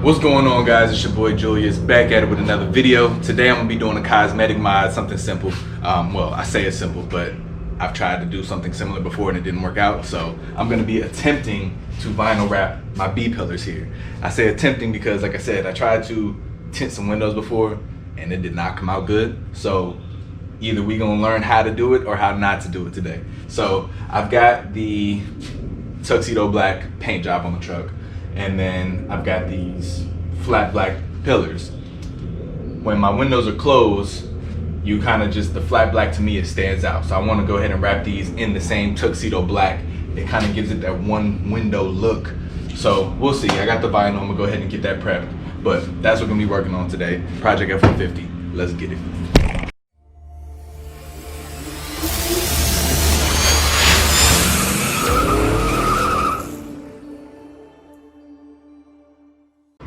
What's going on, guys? It's your boy Julius, back at it with another video. Today I'm gonna be doing a cosmetic mod, something simple. Well, I say it's simple, but I've tried to do something similar before and it didn't work out. So I'm gonna be attempting to vinyl wrap my B-pillars here. I say attempting because, like I said, I tried to tint some windows before and it did not come out good. So either we gonna learn how to do it or how not to do it today. So I've got the tuxedo black paint job on the truck, and then I've got these flat black pillars. When my windows are closed, you kind of just, the flat black to me, it stands out. So I want to go ahead and wrap these in the same tuxedo black. It kind of gives it that one window look. So we'll see. I got the vinyl. I'm gonna go ahead and get that prepped. But that's what we're gonna be working on today. Project F150. Let's get it.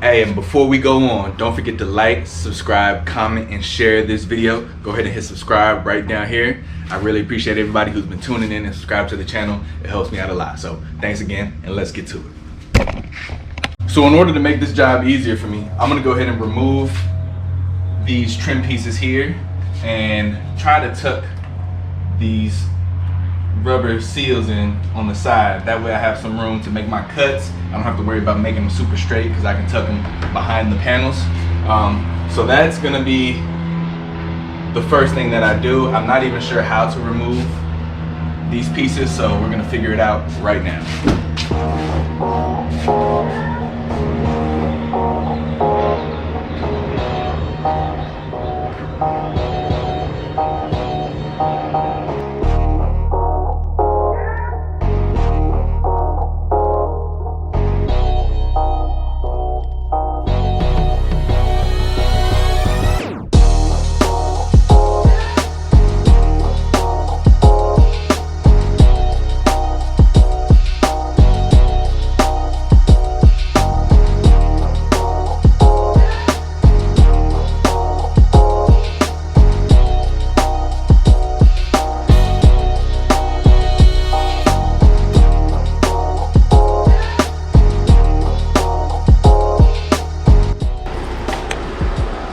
Hey, and before we go on, don't forget to like, subscribe, comment, and share this video. Go ahead and hit subscribe right down here. I really appreciate everybody who's been tuning in and subscribed to the channel. It helps me out a lot. So thanks again, and let's get to it. So in order to make this job easier for me, I'm gonna go ahead and remove these trim pieces here and try to tuck these rubber seals in on the side. That way I have some room to make my cuts. I don't have to worry about making them super straight because I can tuck them behind the panels. So that's gonna be the first thing that I do. I'm not even sure how to remove these pieces, so we're gonna figure it out right now.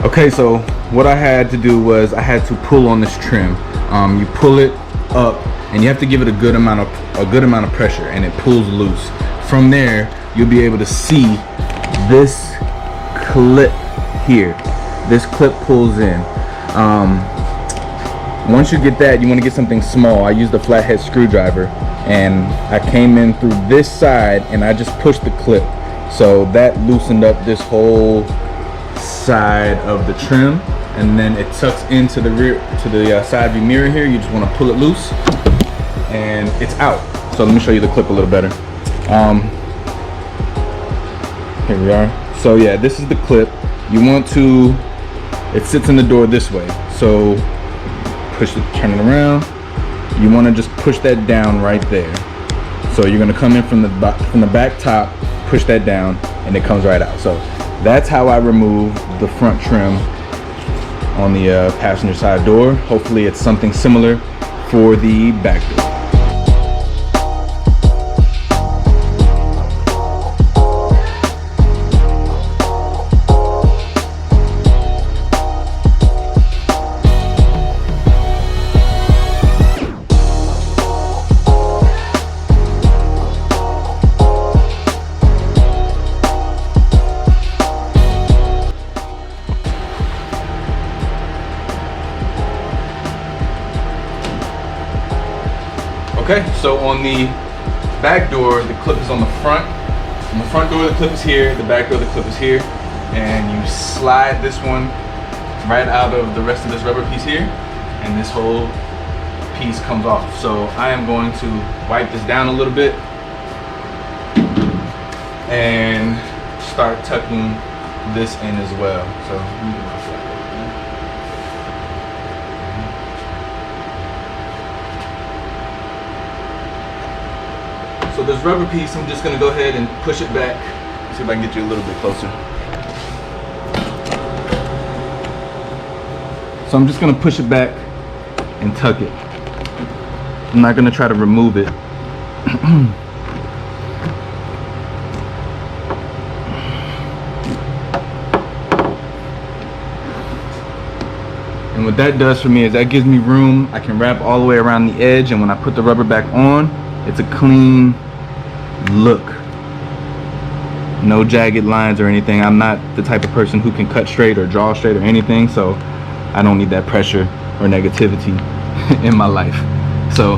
Okay, so what I had to do was I had to pull on this trim. You pull it up and you have to give it a good amount of pressure, and it pulls loose. From there, you'll be able to see this clip here. This clip pulls in. Once you get that, you want to get something small. I used a flathead screwdriver, and I came in through this side and I just pushed the clip. So that loosened up this whole side of the trim, and then it tucks into the rear, to the side view mirror here. You just want to pull it loose and it's out. So let me show you the clip a little better. Here we are. So yeah, this is the clip. You want to, it sits in the door this way, so push it, turn it around. You want to just push that down right there. So you're going to come in from the back top, push that down, and it comes right out. So that's how I remove the front trim on the passenger side door. Hopefully it's something similar for the back door. Okay, so on the back door, the clip is on the front. On the front door, the clip is here. The back door, the clip is here. And you slide this one right out of the rest of this rubber piece here, and this whole piece comes off. So I am going to wipe this down a little bit and start tucking this in as well. So let me get my flat. So this rubber piece, I'm just gonna go ahead and push it back. See if I can get you a little bit closer. So I'm just gonna push it back and tuck it. I'm not gonna try to remove it. And what that does for me is that gives me room. I can wrap all the way around the edge, and when I put the rubber back on, it's a clean look. No jagged lines or anything. I'm not the type of person who can cut straight or draw straight or anything, so I don't need that pressure or negativity in my life. So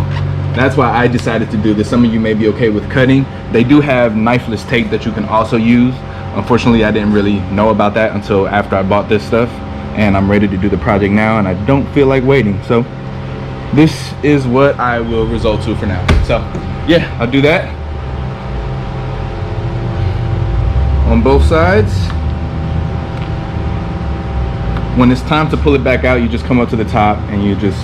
that's why I decided to do this. Some of you may be okay with cutting. They do have knifeless tape that you can also use. Unfortunately, I didn't really know about that until after I bought this stuff, and I'm ready to do the project now, and I don't feel like waiting. So this is what I will result to for now. So yeah, I'll do that on both sides. When it's time to pull it back out, you just come up to the top and you just,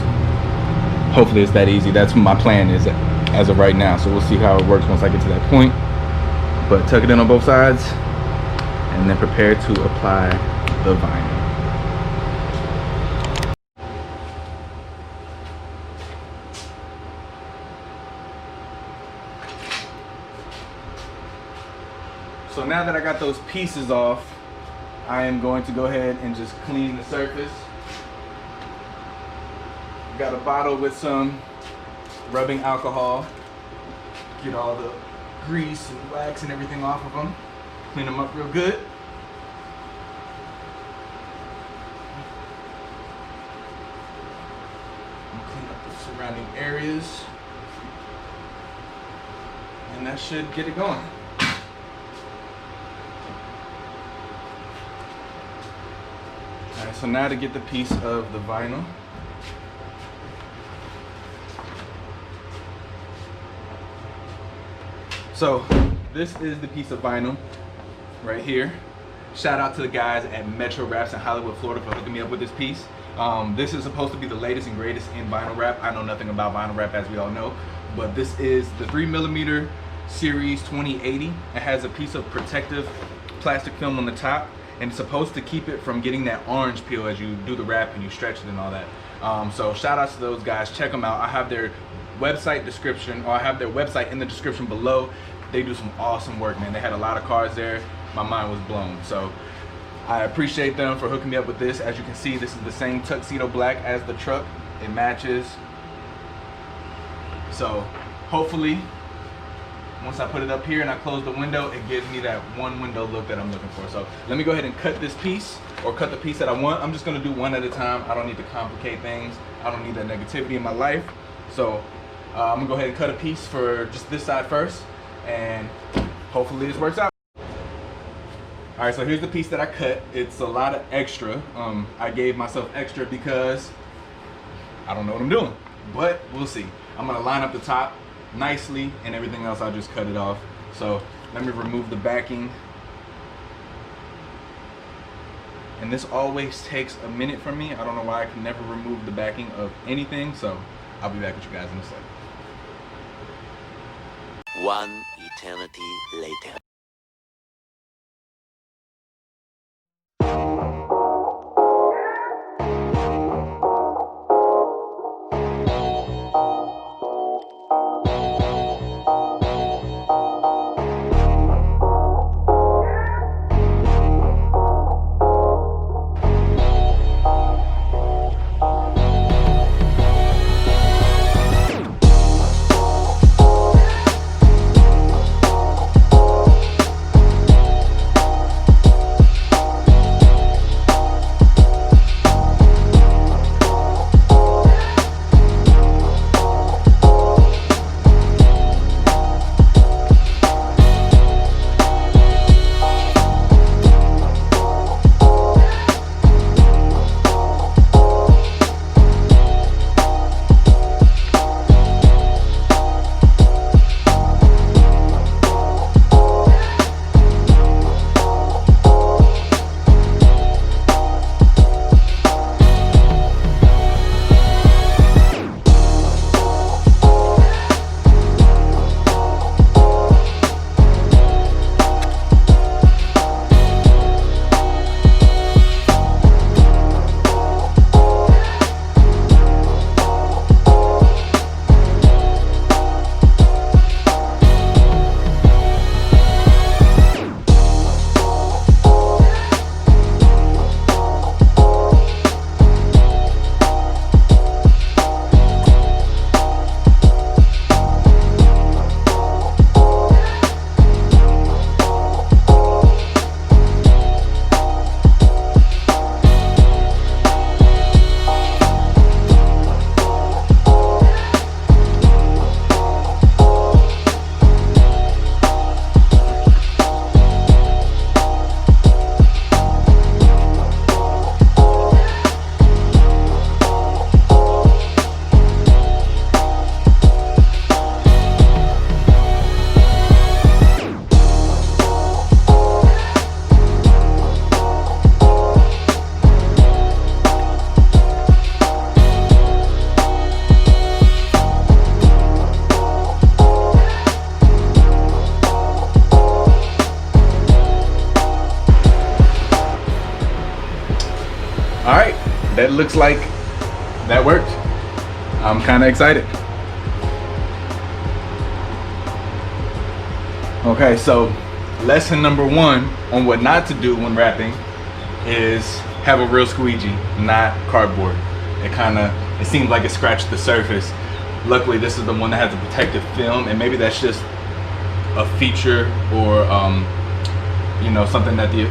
hopefully it's that easy. That's what my plan is as of right now. So we'll see how it works once I get to that point. But tuck it in on both sides and then prepare to apply the vinyl. So now that I got those pieces off, I am going to go ahead and just clean the surface. Got a bottle with some rubbing alcohol. Get all the grease and wax and everything off of them. Clean them up real good. And clean up the surrounding areas. And that should get it going. Alright, so now to get the piece of the vinyl. So this is the piece of vinyl right here. Shout out to the guys at Metro Wraps in Hollywood, Florida for hooking me up with this piece. This is supposed to be the latest and greatest in vinyl wrap. I know nothing about vinyl wrap, as we all know, but this is the 3mm Series 2080. It has a piece of protective plastic film on the top, and it's supposed to keep it from getting that orange peel as you do the wrap and you stretch it and all that. So shout out to those guys. Check them out. I have their website description, or I have their website in the description below. They do some awesome work, man. They had a lot of cars there. My mind was blown. So I appreciate them for hooking me up with this. As you can see, this is the same tuxedo black as the truck. It matches. So hopefully, once I put it up here and I close the window, it gives me that one window look that I'm looking for. So let me go ahead and cut this piece, or cut the piece that I want. I'm just gonna do one at a time. I don't need to complicate things. I don't need that negativity in my life. So I'm gonna go ahead and cut a piece for just this side first, and hopefully this works out. All right, so here's the piece that I cut. It's a lot of extra. I gave myself extra because I don't know what I'm doing, but we'll see. I'm gonna line up the top nicely, and everything else I'll just cut it off. So let me remove the backing. And this always takes a minute for me. I don't know why I can never remove the backing of anything, so I'll be back with you guys in a second. One eternity later. All right, that looks like that worked. I'm kind of excited. Okay, so lesson number one on what not to do when wrapping is have a real squeegee, not cardboard. It seems like it scratched the surface. Luckily, this is the one that has the protective film, and maybe that's just a feature or you know, something that the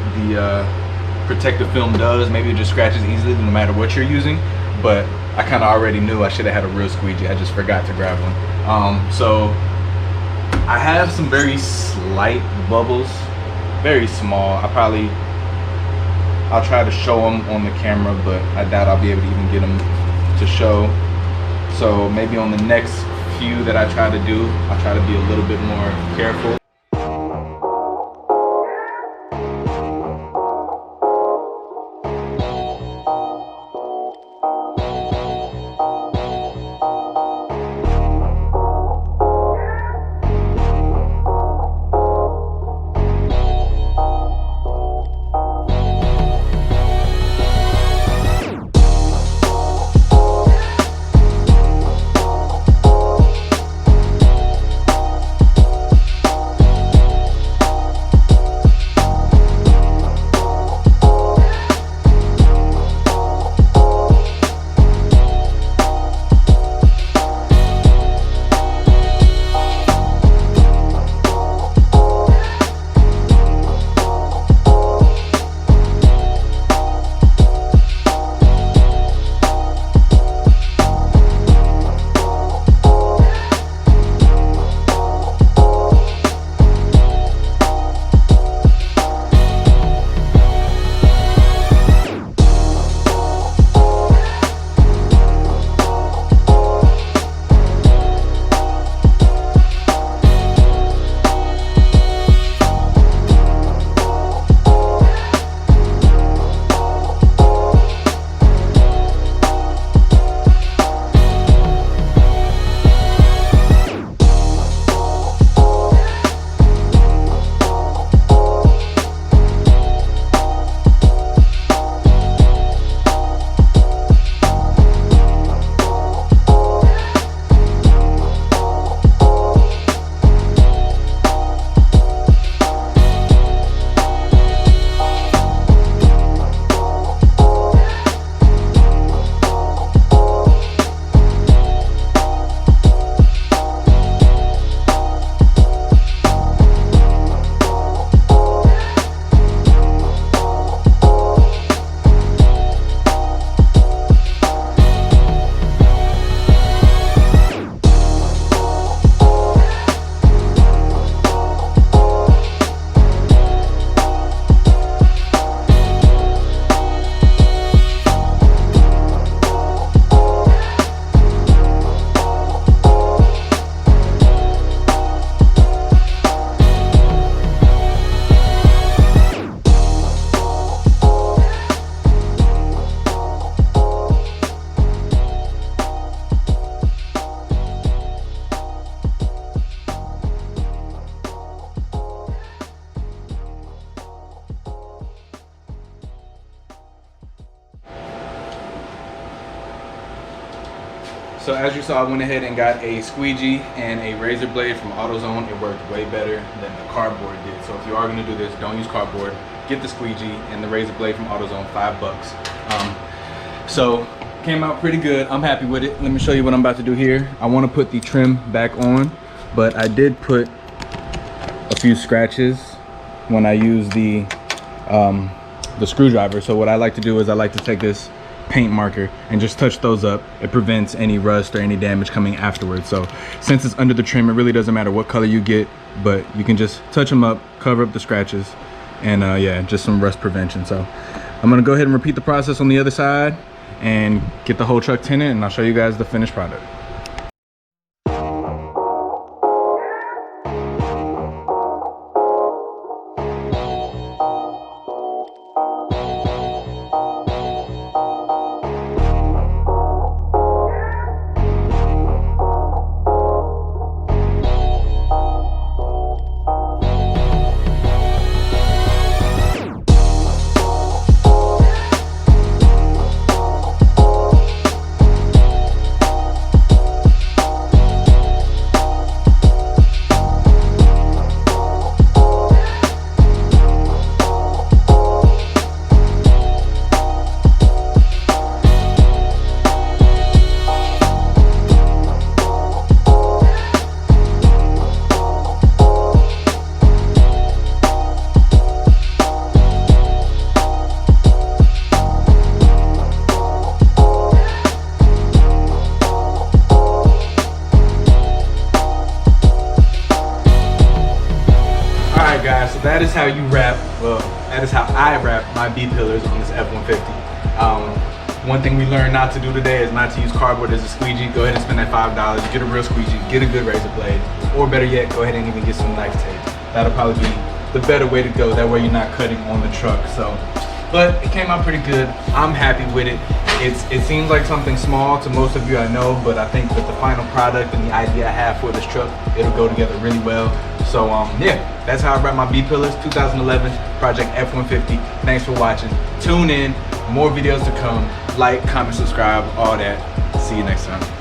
protective film does. Maybe it just scratches easily no matter what you're using. But I kind of already knew I should have had a real squeegee. I just forgot to grab one. So I have some very slight bubbles, very small. I'll try to show them on the camera, but I doubt I'll be able to even get them to show. So maybe on the next few that I try to do, I'll try to be a little bit more careful. So as you saw, I went ahead and got a squeegee and a razor blade from AutoZone. It worked way better than the cardboard did. So if you are going to do this, don't use cardboard. Get the squeegee and the razor blade from AutoZone, $5. So came out pretty good. I'm happy with it. Let me show you what I'm about to do here. I want to put the trim back on, but I did put a few scratches when I use the screwdriver. So what I like to do is I like to take this paint marker and just touch those up. It prevents any rust or any damage coming afterwards. So since it's under the trim, it really doesn't matter what color you get, but you can just touch them up, cover up the scratches, and yeah, just some rust prevention. So I'm gonna go ahead and repeat the process on the other side and get the whole truck tinted, and I'll show you guys the finished product. that is how you wrap, well, that is how I wrap my B-pillars on this F-150. One thing we learned not to do today is not to use cardboard as a squeegee. Go ahead and spend that $5, get a real squeegee, get a good razor blade, or better yet, go ahead and even get some knife tape. That'll probably be the better way to go. That way you're not cutting on the truck. So, but it came out pretty good. I'm happy with it. It seems like something small to most of you, I know, but I think with the final product and the idea I have for this truck, it'll go together really well. So yeah, that's how I wrap my B-pillars, 2011 Project F-150. Thanks for watching. Tune in, more videos to come. Like, comment, subscribe, all that. See you next time.